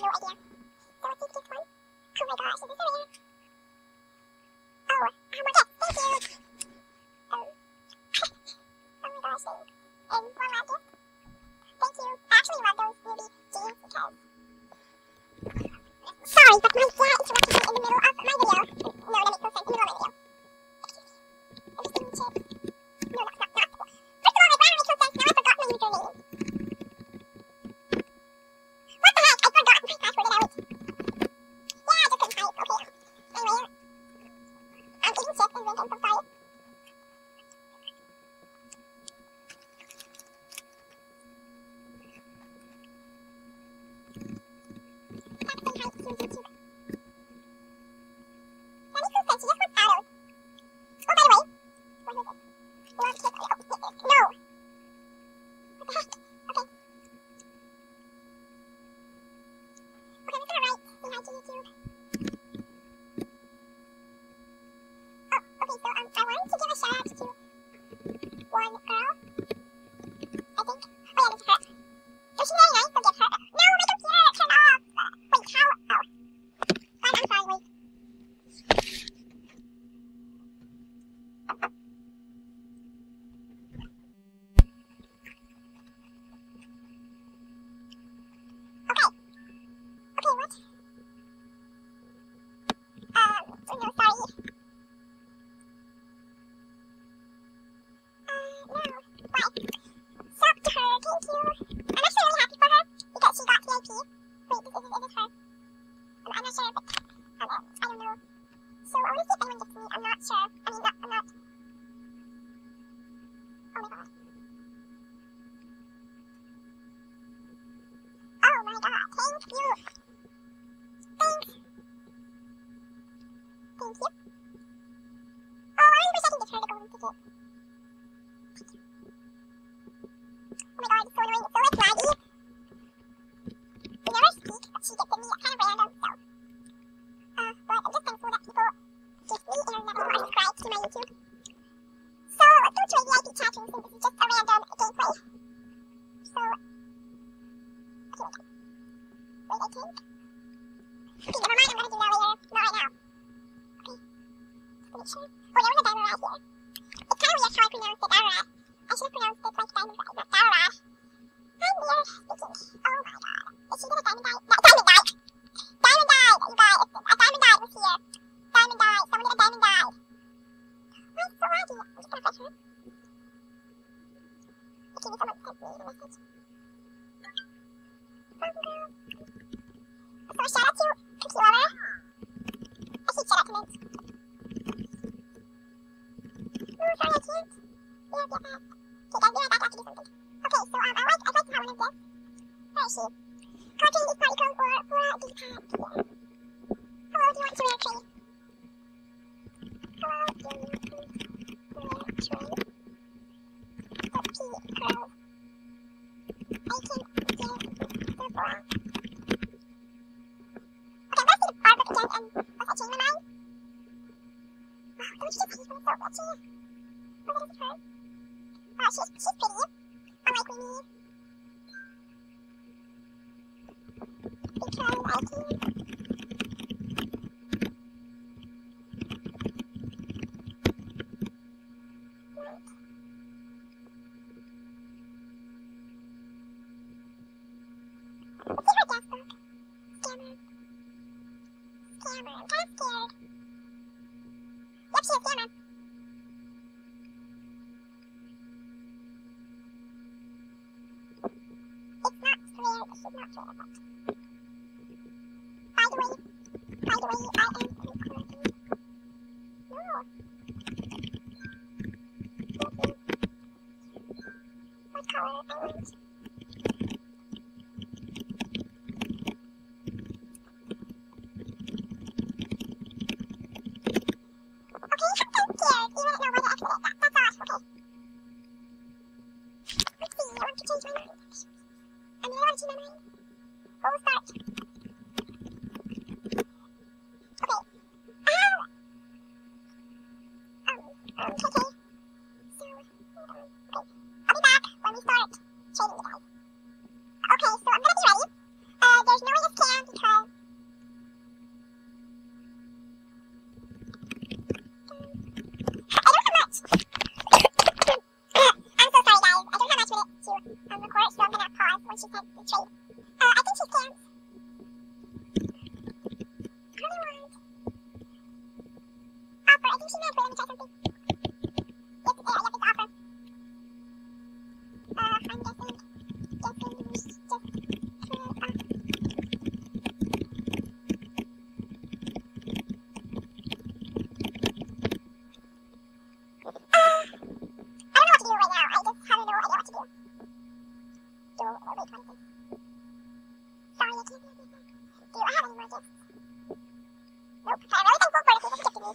no idea. So let's see if it gets one. Oh my gosh, is this a rare? Oh, more gifts. Thank you. Oh. Oh my gosh, thanks. And one last gift. Thank you. I actually love those ruby jeans because... Sorry, but my dad interrupted me in the middle of my video. No, that makes no sense. In the middle of my video. I'm just eating chips. No, that's not cool. First of all, my browser makes no sense. Now I forgot my username. What the heck? I forgot my password and out. Yeah, I just couldn't type. Okay. Anyway, I'm eating chips and drinking, so sorry. Do I have any more gifts? Nope. I'm really thankful for the people who gifted me.